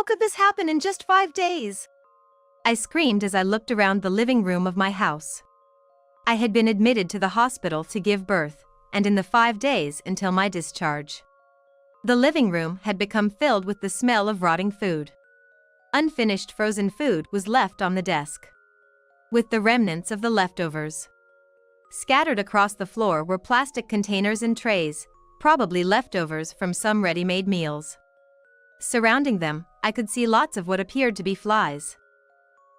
How could this happen in just 5 days? I screamed as I looked around the living room of my house. I had been admitted to the hospital to give birth, and in the 5 days until my discharge. The living room had become filled with the smell of rotting food. Unfinished frozen food was left on the desk, with the remnants of the leftovers. Scattered across the floor were plastic containers and trays, probably leftovers from some ready-made meals. Surrounding them, I could see lots of what appeared to be flies.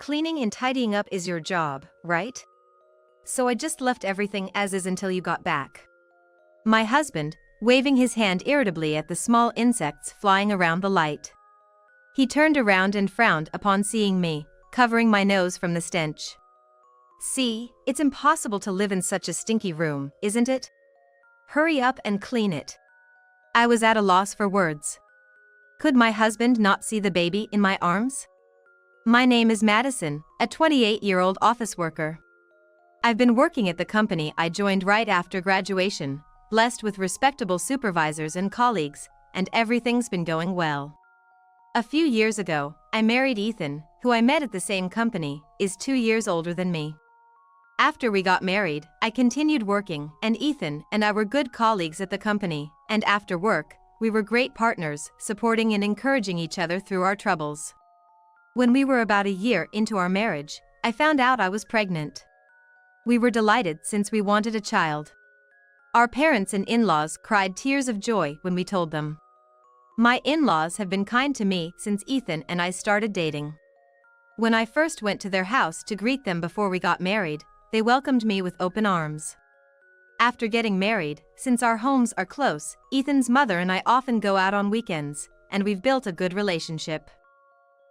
Cleaning and tidying up is your job, right? So I just left everything as is until you got back. My husband, waving his hand irritably at the small insects flying around the light. He turned around and frowned upon seeing me, covering my nose from the stench. See, it's impossible to live in such a stinky room, isn't it? Hurry up and clean it. I was at a loss for words. Could my husband not see the baby in my arms? My name is Madison, a 28-year-old office worker. I've been working at the company I joined right after graduation, blessed with respectable supervisors and colleagues, and everything's been going well. A few years ago, I married Ethan, who I met at the same company, is 2 years older than me. After we got married, I continued working, and Ethan and I were good colleagues at the company, and after work, we were great partners, supporting and encouraging each other through our troubles. When we were about a year into our marriage, I found out I was pregnant. We were delighted since we wanted a child. Our parents and in-laws cried tears of joy when we told them. My in-laws have been kind to me since Ethan and I started dating. When I first went to their house to greet them before we got married, they welcomed me with open arms. After getting married, since our homes are close, Ethan's mother and I often go out on weekends, and we've built a good relationship.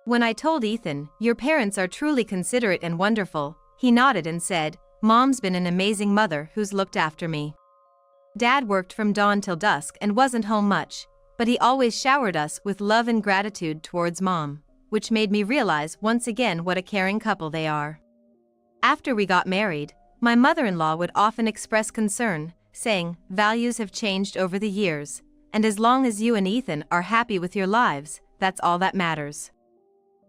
When I told Ethan, "Your parents are truly considerate and wonderful," he nodded and said, "Mom's been an amazing mother who's looked after me." Dad worked from dawn till dusk and wasn't home much, but he always showered us with love and gratitude towards Mom, which made me realize once again what a caring couple they are. After we got married, my mother-in-law would often express concern, saying, "Values have changed over the years, and as long as you and Ethan are happy with your lives, that's all that matters.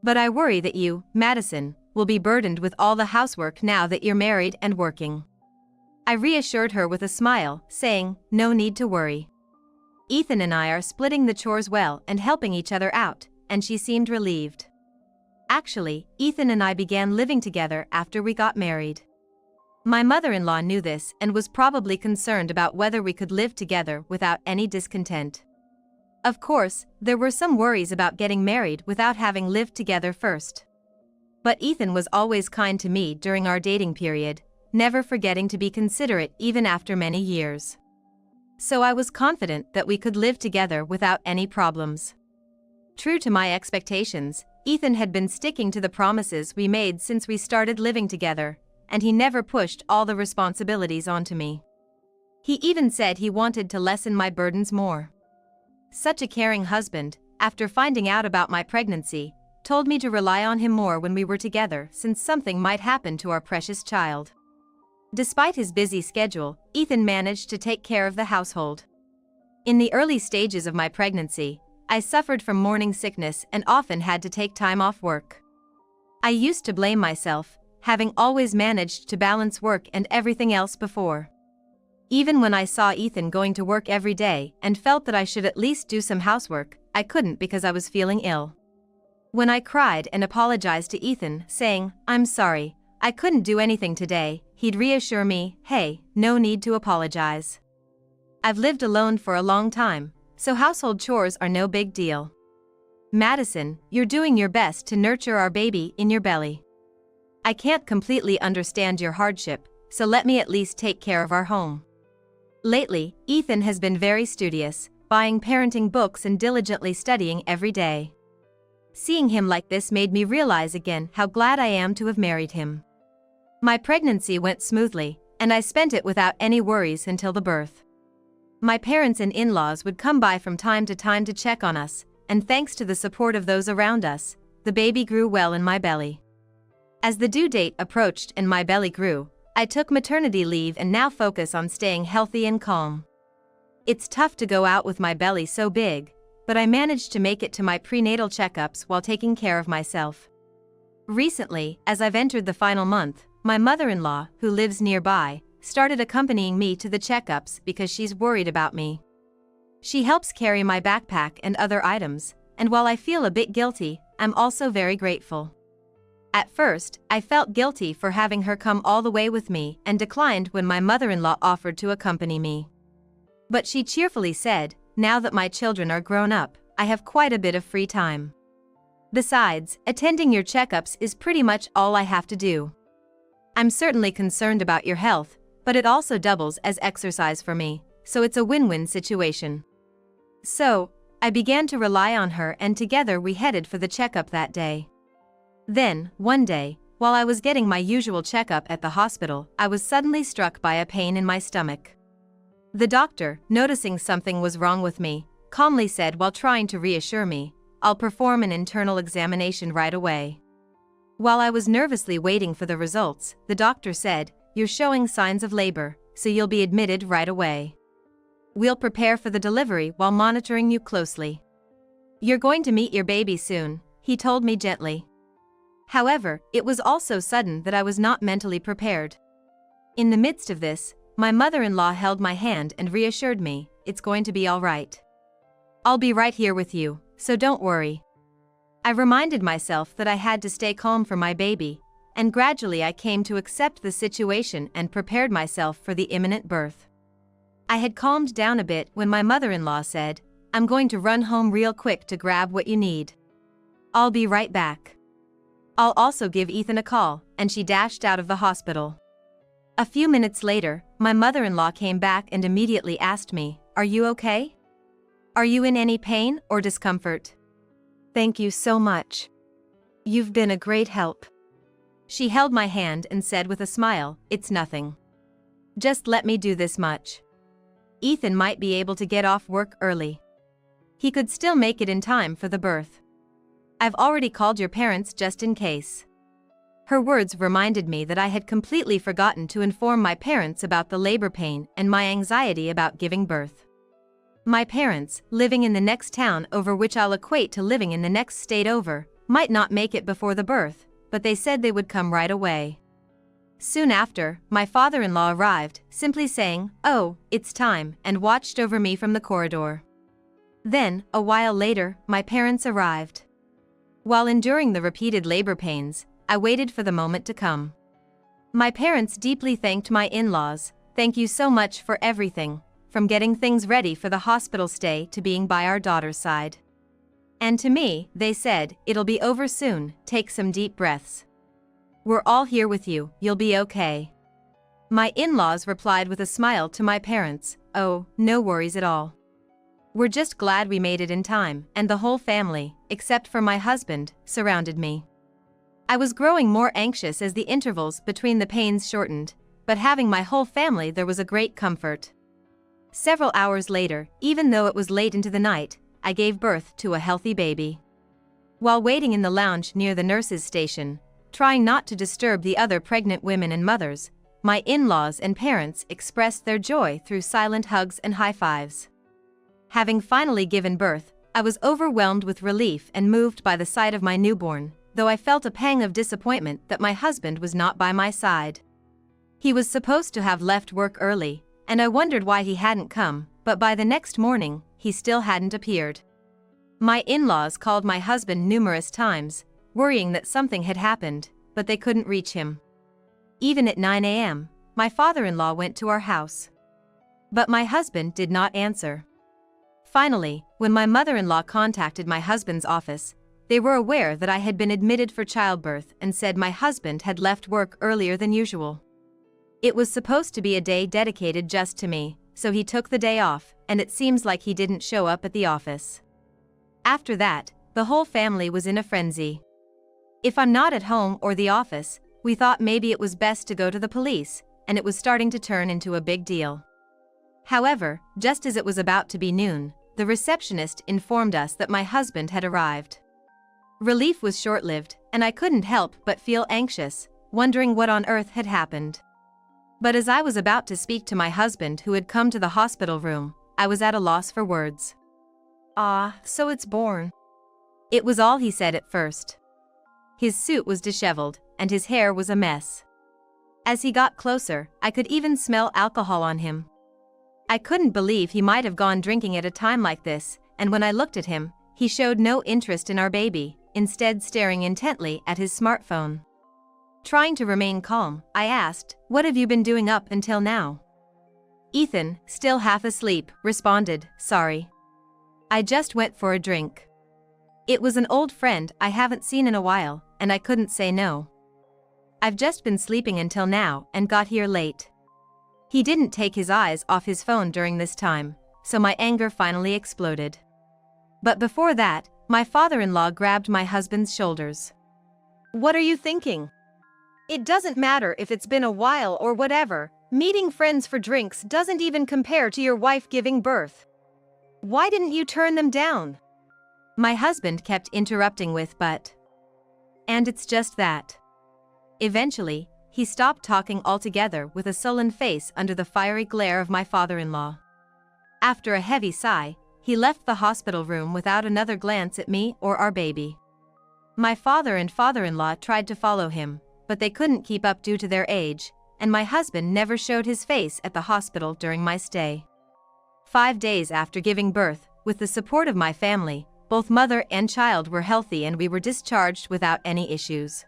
But I worry that you, Madison, will be burdened with all the housework now that you're married and working." I reassured her with a smile, saying, "No need to worry. Ethan and I are splitting the chores well and helping each other out," and she seemed relieved. Actually, Ethan and I began living together after we got married. My mother-in-law knew this and was probably concerned about whether we could live together without any discontent. Of course, there were some worries about getting married without having lived together first. But Ethan was always kind to me during our dating period, never forgetting to be considerate even after many years. So I was confident that we could live together without any problems. True to my expectations, Ethan had been sticking to the promises we made since we started living together, and he never pushed all the responsibilities onto me. He even said he wanted to lessen my burdens more. Such a caring husband, after finding out about my pregnancy, told me to rely on him more when we were together since something might happen to our precious child. Despite his busy schedule, Ethan managed to take care of the household. In the early stages of my pregnancy, I suffered from morning sickness and often had to take time off work. I used to blame myself, having always managed to balance work and everything else before. Even when I saw Ethan going to work every day and felt that I should at least do some housework, I couldn't because I was feeling ill. When I cried and apologized to Ethan, saying, "I'm sorry, I couldn't do anything today," he'd reassure me, "Hey, no need to apologize. I've lived alone for a long time, so household chores are no big deal. Madison, you're doing your best to nurture our baby in your belly. I can't completely understand your hardship, so let me at least take care of our home." Lately, Ethan has been very studious, buying parenting books and diligently studying every day. Seeing him like this made me realize again how glad I am to have married him. My pregnancy went smoothly, and I spent it without any worries until the birth. My parents and in-laws would come by from time to check on us, and thanks to the support of those around us, the baby grew well in my belly. As the due date approached and my belly grew, I took maternity leave and now focus on staying healthy and calm. It's tough to go out with my belly so big, but I managed to make it to my prenatal checkups while taking care of myself. Recently, as I've entered the final month, my mother-in-law, who lives nearby, started accompanying me to the checkups because she's worried about me. She helps carry my backpack and other items, and while I feel a bit guilty, I'm also very grateful. At first, I felt guilty for having her come all the way with me and declined when my mother-in-law offered to accompany me. But she cheerfully said, "Now that my children are grown up, I have quite a bit of free time. Besides, attending your checkups is pretty much all I have to do. I'm certainly concerned about your health, but it also doubles as exercise for me, so it's a win-win situation." So, I began to rely on her and together we headed for the checkup that day. Then, one day, while I was getting my usual checkup at the hospital, I was suddenly struck by a pain in my stomach. The doctor, noticing something was wrong with me, calmly said while trying to reassure me, "I'll perform an internal examination right away." While I was nervously waiting for the results, the doctor said, "You're showing signs of labor, so you'll be admitted right away. We'll prepare for the delivery while monitoring you closely. You're going to meet your baby soon," he told me gently. However, it was also sudden that I was not mentally prepared. In the midst of this, my mother-in-law held my hand and reassured me, "It's going to be all right. I'll be right here with you, so don't worry." I reminded myself that I had to stay calm for my baby, and gradually I came to accept the situation and prepared myself for the imminent birth. I had calmed down a bit when my mother-in-law said, "I'm going to run home real quick to grab what you need. I'll be right back. I'll also give Ethan a call," and she dashed out of the hospital. A few minutes later, my mother-in-law came back and immediately asked me, "Are you okay? Are you in any pain or discomfort? Thank you so much. You've been a great help." She held my hand and said with a smile, "It's nothing. Just let me do this much. Ethan might be able to get off work early. He could still make it in time for the birth. I've already called your parents just in case." Her words reminded me that I had completely forgotten to inform my parents about the labor pain and my anxiety about giving birth. My parents, living in the next town over, which I'll equate to living in the next state over, might not make it before the birth, but they said they would come right away. Soon after, my father-in-law arrived, simply saying, "Oh, it's time," and watched over me from the corridor. Then, a while later, my parents arrived. While enduring the repeated labor pains, I waited for the moment to come. My parents deeply thanked my in-laws, "Thank you so much for everything, from getting things ready for the hospital stay to being by our daughter's side." And to me, they said, "It'll be over soon, take some deep breaths. We're all here with you, you'll be okay." My in-laws replied with a smile to my parents, "Oh, no worries at all. We're just glad we made it in time," and the whole family, except for my husband, surrounded me. I was growing more anxious as the intervals between the pains shortened, but having my whole family there was a great comfort. Several hours later, even though it was late into the night, I gave birth to a healthy baby. While waiting in the lounge near the nurse's station, trying not to disturb the other pregnant women and mothers, my in-laws and parents expressed their joy through silent hugs and high fives. Having finally given birth, I was overwhelmed with relief and moved by the sight of my newborn, though I felt a pang of disappointment that my husband was not by my side. He was supposed to have left work early, and I wondered why he hadn't come, but by the next morning, he still hadn't appeared. My in-laws called my husband numerous times, worrying that something had happened, but they couldn't reach him. Even at 9 a.m., my father-in-law went to our house. But my husband did not answer. Finally, when my mother-in-law contacted my husband's office, they were aware that I had been admitted for childbirth and said my husband had left work earlier than usual. It was supposed to be a day dedicated just to me, so he took the day off, and it seems like he didn't show up at the office. After that, the whole family was in a frenzy. If I'm not at home or the office, we thought maybe it was best to go to the police, and it was starting to turn into a big deal. However, just as it was about to be noon, the receptionist informed us that my husband had arrived. Relief was short-lived, and I couldn't help but feel anxious, wondering what on earth had happened. But as I was about to speak to my husband who had come to the hospital room, I was at a loss for words. Ah, so it's born. It was all he said at first. His suit was disheveled, and his hair was a mess. As he got closer, I could even smell alcohol on him. I couldn't believe he might have gone drinking at a time like this, and when I looked at him, he showed no interest in our baby, instead staring intently at his smartphone. Trying to remain calm, I asked, "What have you been doing up until now?" Ethan, still half asleep, responded, "Sorry. I just went for a drink. It was an old friend I haven't seen in a while, and I couldn't say no. I've just been sleeping until now and got here late." He didn't take his eyes off his phone during this time, so my anger finally exploded. But before that, my father-in-law grabbed my husband's shoulders. "What are you thinking? It doesn't matter if it's been a while or whatever. Meeting friends for drinks doesn't even compare to your wife giving birth. Why didn't you turn them down?" My husband kept interrupting with "but." And it's just that. Eventually, he stopped talking altogether with a sullen face under the fiery glare of my father-in-law. After a heavy sigh, he left the hospital room without another glance at me or our baby. My father and father-in-law tried to follow him, but they couldn't keep up due to their age, and my husband never showed his face at the hospital during my stay. 5 days after giving birth, with the support of my family, both mother and child were healthy and we were discharged without any issues.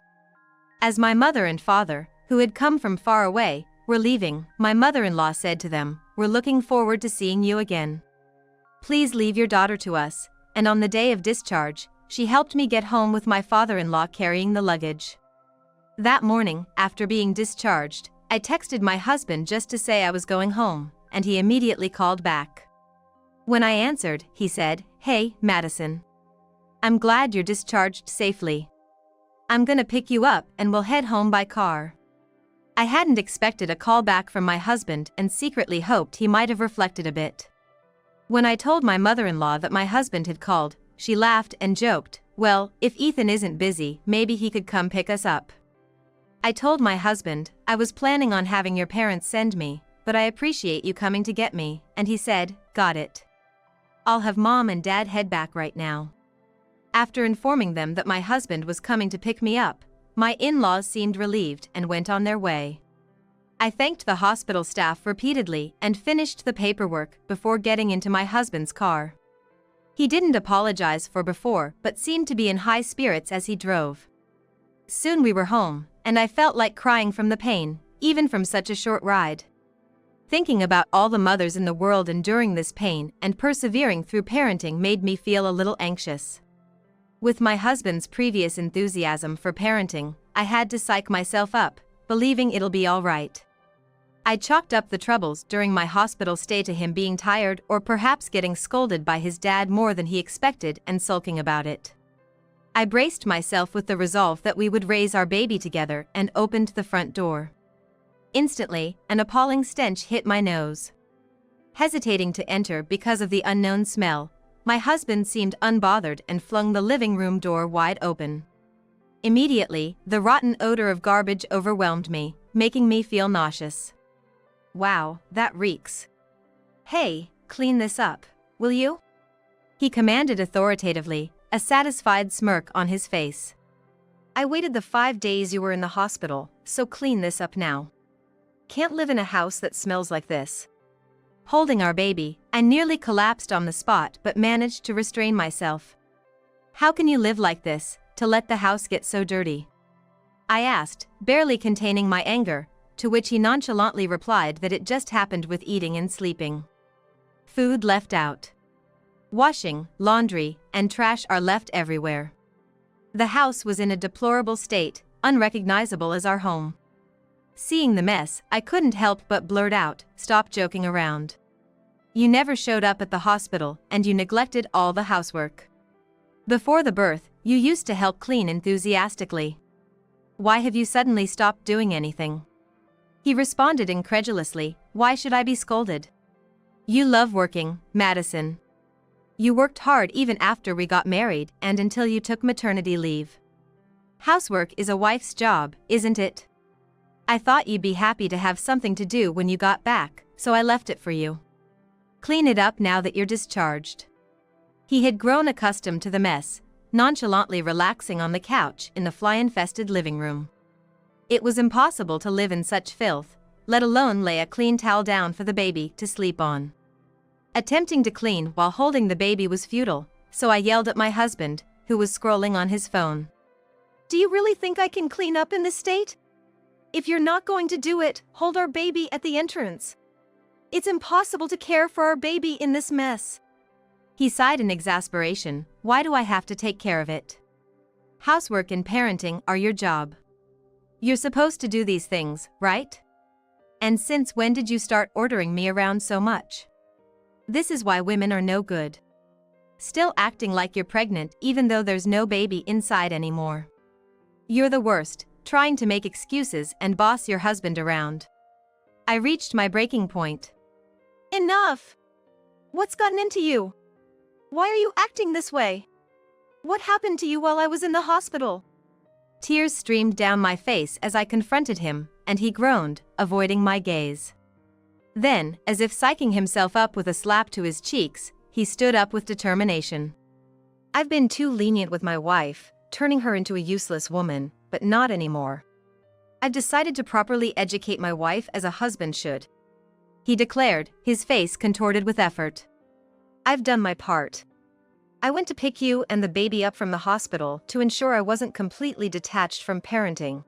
As my mother and father, who had come from far away, were leaving, my mother-in-law said to them, "We're looking forward to seeing you again. Please leave your daughter to us," and on the day of discharge, she helped me get home with my father-in-law carrying the luggage. That morning, after being discharged, I texted my husband just to say I was going home, and he immediately called back. When I answered, he said, "Hey, Madison. I'm glad you're discharged safely. I'm gonna pick you up and we'll head home by car." I hadn't expected a call back from my husband and secretly hoped he might have reflected a bit. When I told my mother-in-law that my husband had called, she laughed and joked, "Well, if Ethan isn't busy, maybe he could come pick us up." I told my husband, "I was planning on having your parents send me, but I appreciate you coming to get me," and he said, "Got it. I'll have mom and dad head back right now." After informing them that my husband was coming to pick me up, my in-laws seemed relieved and went on their way. I thanked the hospital staff repeatedly and finished the paperwork before getting into my husband's car. He didn't apologize for before but seemed to be in high spirits as he drove. Soon we were home, and I felt like crying from the pain, even from such a short ride. Thinking about all the mothers in the world enduring this pain and persevering through parenting made me feel a little anxious. With my husband's previous enthusiasm for parenting, I had to psych myself up, believing it'll be all right. I chalked up the troubles during my hospital stay to him being tired or perhaps getting scolded by his dad more than he expected and sulking about it. I braced myself with the resolve that we would raise our baby together and opened the front door. Instantly, an appalling stench hit my nose. Hesitating to enter because of the unknown smell, my husband seemed unbothered and flung the living room door wide open. Immediately, the rotten odor of garbage overwhelmed me, making me feel nauseous. "Wow, that reeks. Hey, clean this up, will you?" he commanded authoritatively, a satisfied smirk on his face. "I waited the 5 days you were in the hospital, so clean this up now. Can't live in a house that smells like this." Holding our baby, I nearly collapsed on the spot but managed to restrain myself. "How can you live like this, to let the house get so dirty?" I asked, barely containing my anger, to which he nonchalantly replied that it just happened with eating and sleeping. Food left out. Washing, laundry, and trash are left everywhere. The house was in a deplorable state, unrecognizable as our home. Seeing the mess, I couldn't help but blurt out, "Stop joking around. You never showed up at the hospital, and you neglected all the housework. Before the birth, you used to help clean enthusiastically. Why have you suddenly stopped doing anything?" He responded incredulously, "Why should I be scolded? You love working, Madison. You worked hard even after we got married and until you took maternity leave. Housework is a wife's job, isn't it? I thought you'd be happy to have something to do when you got back, so I left it for you. Clean it up now that you're discharged." He had grown accustomed to the mess, nonchalantly relaxing on the couch in the fly-infested living room. It was impossible to live in such filth, let alone lay a clean towel down for the baby to sleep on. Attempting to clean while holding the baby was futile, so I yelled at my husband, who was scrolling on his phone. "Do you really think I can clean up in this state? If you're not going to do it, hold our baby at the entrance. It's impossible to care for our baby in this mess." He sighed in exasperation. "Why do I have to take care of it? Housework and parenting are your job. You're supposed to do these things, right? And since when did you start ordering me around so much? This is why women are no good. Still acting like you're pregnant even though there's no baby inside anymore. You're the worst, trying to make excuses and boss your husband around." I reached my breaking point. "Enough! What's gotten into you? Why are you acting this way? What happened to you while I was in the hospital?" Tears streamed down my face as I confronted him, and he groaned, avoiding my gaze. Then, as if psyching himself up with a slap to his cheeks, he stood up with determination. "I've been too lenient with my wife, turning her into a useless woman, but not anymore. I've decided to properly educate my wife as a husband should," he declared, his face contorted with effort. "I've done my part. I went to pick you and the baby up from the hospital to ensure I wasn't completely detached from parenting.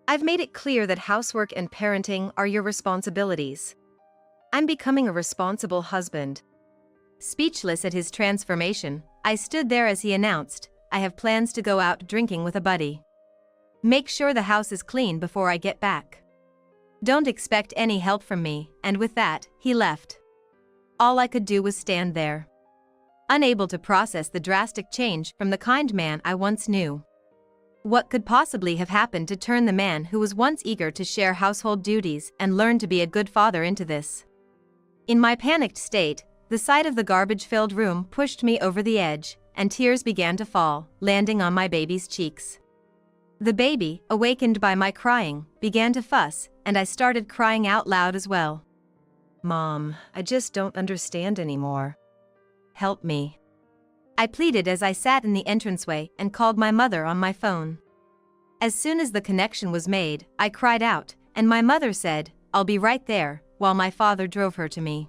I've made it clear that housework and parenting are your responsibilities. I'm becoming a responsible husband." Speechless at his transformation, I stood there as he announced, "I have plans to go out drinking with a buddy. Make sure the house is clean before I get back. Don't expect any help from me," and with that, he left. All I could do was stand there, unable to process the drastic change from the kind man I once knew. What could possibly have happened to turn the man who was once eager to share household duties and learn to be a good father into this? In my panicked state, the sight of the garbage-filled room pushed me over the edge, and tears began to fall, landing on my baby's cheeks. The baby, awakened by my crying, began to fuss, and I started crying out loud as well. "Mom, I just don't understand anymore. Help me." I pleaded as I sat in the entranceway and called my mother on my phone. As soon as the connection was made, I cried out, and my mother said, "I'll be right there," while my father drove her to me.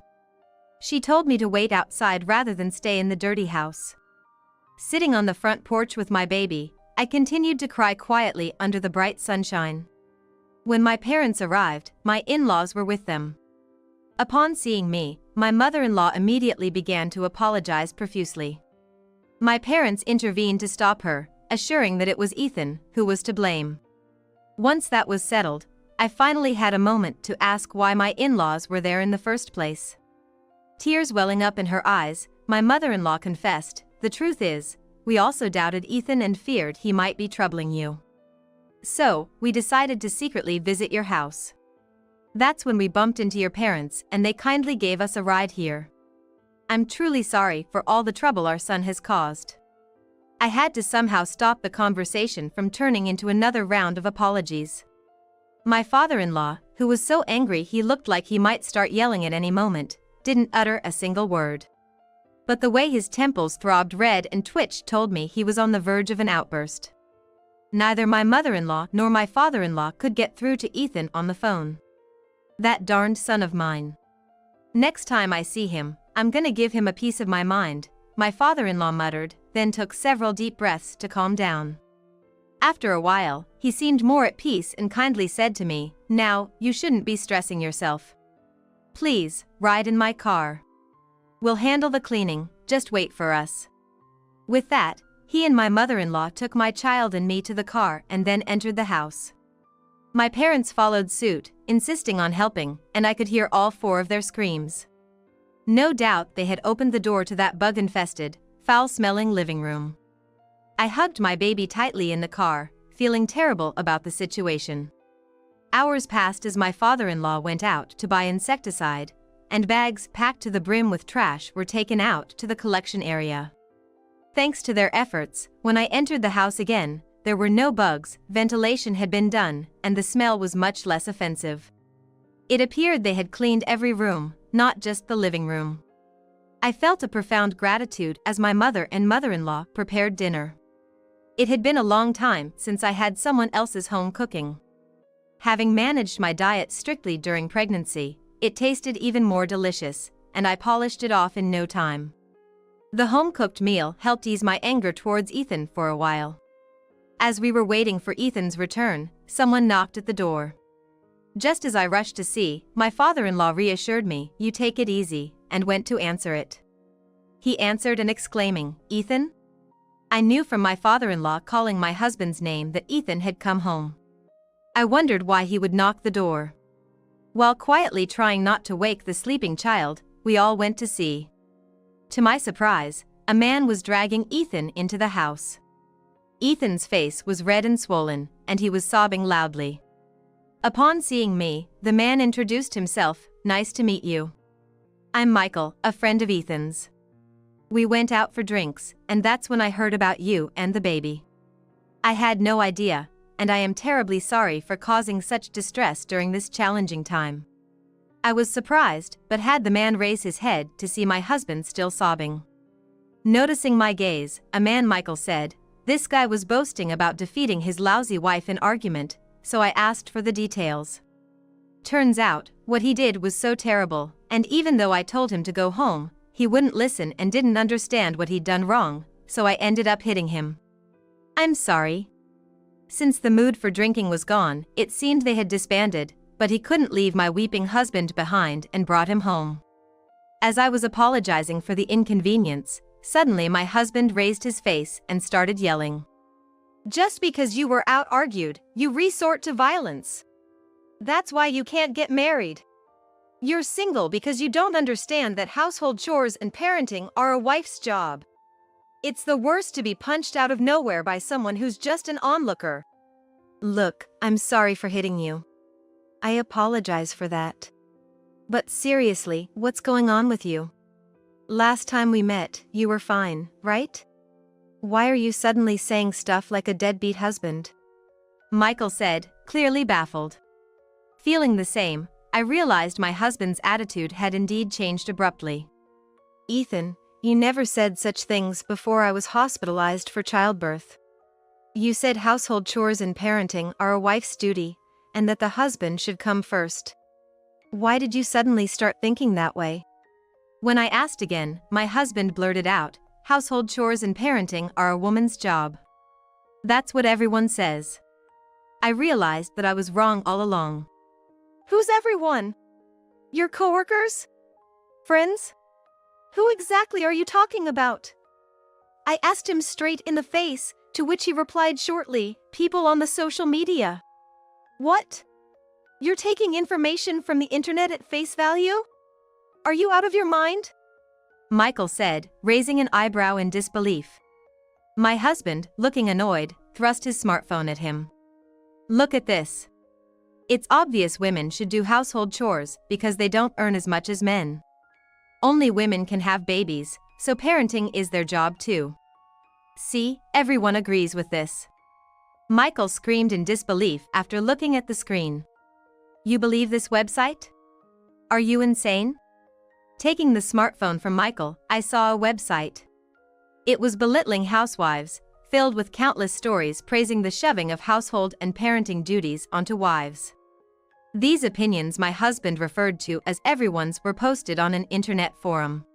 She told me to wait outside rather than stay in the dirty house. Sitting on the front porch with my baby, I continued to cry quietly under the bright sunshine. When my parents arrived, my in-laws were with them. Upon seeing me, my mother-in-law immediately began to apologize profusely. My parents intervened to stop her, assuring that it was Ethan who was to blame. Once that was settled, I finally had a moment to ask why my in-laws were there in the first place. Tears welling up in her eyes, my mother-in-law confessed, "The truth is, we also doubted Ethan and feared he might be troubling you. So, we decided to secretly visit your house. That's when we bumped into your parents and they kindly gave us a ride here. I'm truly sorry for all the trouble our son has caused." I had to somehow stop the conversation from turning into another round of apologies. My father-in-law, who was so angry he looked like he might start yelling at any moment, didn't utter a single word. But the way his temples throbbed red and twitched told me he was on the verge of an outburst. Neither my mother-in-law nor my father-in-law could get through to Ethan on the phone. That darned son of mine. "Next time I see him, I'm gonna give him a piece of my mind," my father-in-law muttered, then took several deep breaths to calm down. After a while, he seemed more at peace and kindly said to me, "Now, you shouldn't be stressing yourself. Please, ride in my car. We'll handle the cleaning, just wait for us." With that, he and my mother-in-law took my child and me to the car and then entered the house. My parents followed suit, insisting on helping, and I could hear all four of their screams. No doubt they had opened the door to that bug-infested, foul-smelling living room. I hugged my baby tightly in the car, feeling terrible about the situation. Hours passed as my father-in-law went out to buy insecticide, and bags packed to the brim with trash were taken out to the collection area. Thanks to their efforts, when I entered the house again, there were no bugs, ventilation had been done, and the smell was much less offensive. It appeared they had cleaned every room, not just the living room. I felt a profound gratitude as my mother and mother-in-law prepared dinner. It had been a long time since I had someone else's home cooking. Having managed my diet strictly during pregnancy, it tasted even more delicious, and I polished it off in no time. The home-cooked meal helped ease my anger towards Ethan for a while. As we were waiting for Ethan's return, someone knocked at the door. Just as I rushed to see, my father-in-law reassured me, "You take it easy," and went to answer it. He answered and exclaiming, "Ethan?" I knew from my father-in-law calling my husband's name that Ethan had come home. I wondered why he would knock the door. While quietly trying not to wake the sleeping child, we all went to see. To my surprise, a man was dragging Ethan into the house. Ethan's face was red and swollen, and he was sobbing loudly. Upon seeing me, the man introduced himself, "Nice to meet you. I'm Michael, a friend of Ethan's. We went out for drinks, and that's when I heard about you and the baby. I had no idea, and I am terribly sorry for causing such distress during this challenging time." I was surprised, but had the man raise his head to see my husband still sobbing. Noticing my gaze, a man Michael said, "This guy was boasting about defeating his lousy wife in argument, so I asked for the details. Turns out, what he did was so terrible, and even though I told him to go home, he wouldn't listen and didn't understand what he'd done wrong, so I ended up hitting him. I'm sorry." Since the mood for drinking was gone, it seemed they had disbanded, but he couldn't leave my weeping husband behind and brought him home. As I was apologizing for the inconvenience, suddenly my husband raised his face and started yelling. "Just because you were out-argued, you resort to violence. That's why you can't get married. You're single because you don't understand that household chores and parenting are a wife's job. It's the worst to be punched out of nowhere by someone who's just an onlooker." "Look, I'm sorry for hitting you. I apologize for that. But seriously, what's going on with you? Last time we met, you were fine, right? Why are you suddenly saying stuff like a deadbeat husband?" Michael said, clearly baffled. Feeling the same, I realized my husband's attitude had indeed changed abruptly. "Ethan, you never said such things before I was hospitalized for childbirth. You said household chores and parenting are a wife's duty, and that the husband should come first. Why did you suddenly start thinking that way?" When I asked again, my husband blurted out, "Household chores and parenting are a woman's job. That's what everyone says." I realized that I was wrong all along. "Who's everyone? Your coworkers? Friends? Who exactly are you talking about?" I asked him straight in the face, to which he replied shortly, "People on the social media." "What? You're taking information from the internet at face value? Are you out of your mind?" Michael said, raising an eyebrow in disbelief. My husband, looking annoyed, thrust his smartphone at him. "Look at this. It's obvious women should do household chores because they don't earn as much as men. Only women can have babies, so parenting is their job too. See, everyone agrees with this." Michael screamed in disbelief after looking at the screen. "You believe this website? Are you insane?" Taking the smartphone from Michael, I saw a website. It was belittling housewives, filled with countless stories praising the shoving of household and parenting duties onto wives. These opinions my husband referred to as everyone's were posted on an internet forum.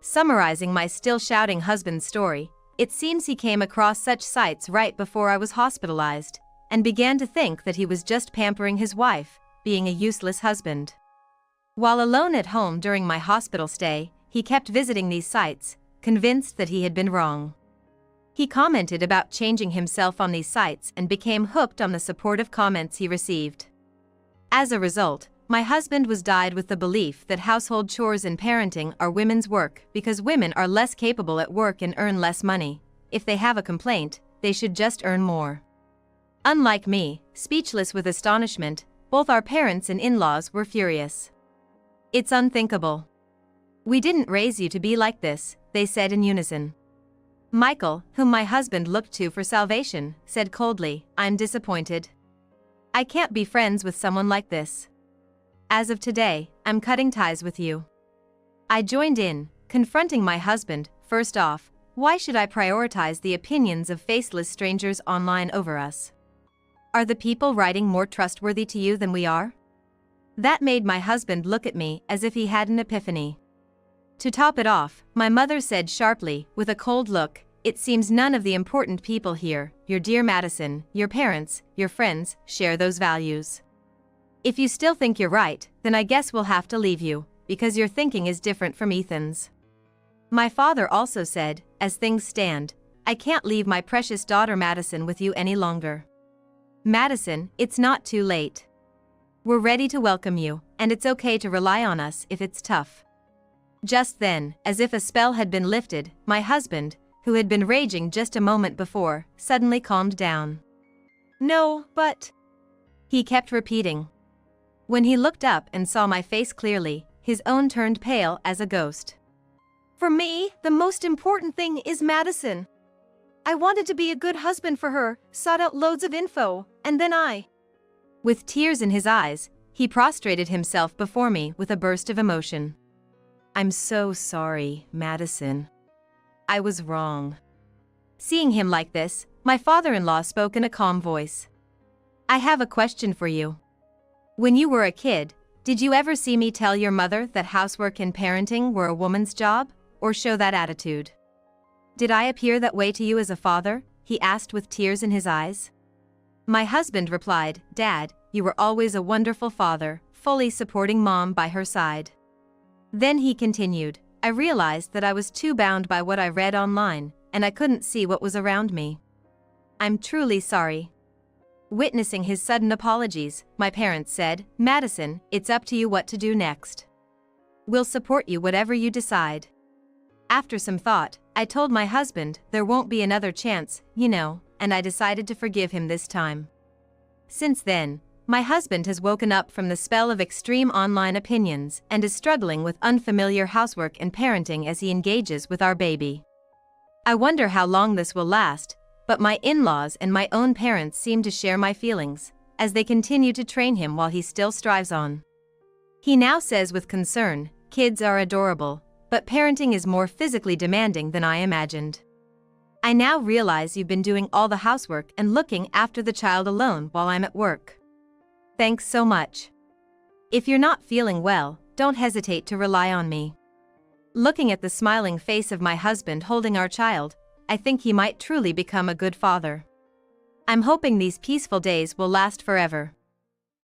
Summarizing my still shouting husband's story, it seems he came across such sites right before I was hospitalized, and began to think that he was just pampering his wife, being a useless husband. While alone at home during my hospital stay, he kept visiting these sites, convinced that he had been wrong. He commented about changing himself on these sites and became hooked on the supportive comments he received. As a result, my husband was dyed with the belief that household chores and parenting are women's work because women are less capable at work and earn less money. If they have a complaint, they should just earn more. Unlike me, speechless with astonishment, both our parents and in-laws were furious. "It's unthinkable. We didn't raise you to be like this," they said in unison. Michael, whom my husband looked to for salvation, said coldly, "I'm disappointed. I can't be friends with someone like this. As of today, I'm cutting ties with you." I joined in, confronting my husband. First off, why should I prioritize the opinions of faceless strangers online over us? Are the people writing more trustworthy to you than we are? That made my husband look at me as if he had an epiphany. To top it off, my mother said sharply, with a cold look, "It seems none of the important people here, your dear Madison, your parents, your friends, share those values. If you still think you're right, then I guess we'll have to leave you, because your thinking is different from Ethan's." My father also said, "As things stand, I can't leave my precious daughter Madison with you any longer. Madison, it's not too late. We're ready to welcome you, and it's okay to rely on us if it's tough." Just then, as if a spell had been lifted, my husband, who had been raging just a moment before, suddenly calmed down. "No, but..." he kept repeating. When he looked up and saw my face clearly, his own turned pale as a ghost. "For me, the most important thing is Madison. I wanted to be a good husband for her, sought out loads of info, and then With tears in his eyes, he prostrated himself before me with a burst of emotion. "I'm so sorry, Madison. I was wrong." Seeing him like this, my father-in-law spoke in a calm voice. "I have a question for you. When you were a kid, did you ever see me tell your mother that housework and parenting were a woman's job, or show that attitude? Did I appear that way to you as a father?" he asked with tears in his eyes. My husband replied, "Dad, you were always a wonderful father, fully supporting Mom by her side." Then he continued, "I realized that I was too bound by what I read online, and I couldn't see what was around me. I'm truly sorry." Witnessing his sudden apologies, my parents said, "Madison, it's up to you what to do next. We'll support you whatever you decide." After some thought, I told my husband there won't be another chance, and I decided to forgive him this time. Since then, my husband has woken up from the spell of extreme online opinions and is struggling with unfamiliar housework and parenting as he engages with our baby. I wonder how long this will last, but my in-laws and my own parents seem to share my feelings, as they continue to train him while he still strives on. He now says with concern, "Kids are adorable, but parenting is more physically demanding than I imagined. I now realize you've been doing all the housework and looking after the child alone while I'm at work. Thanks so much. If you're not feeling well, don't hesitate to rely on me." Looking at the smiling face of my husband holding our child, I think he might truly become a good father. I'm hoping these peaceful days will last forever.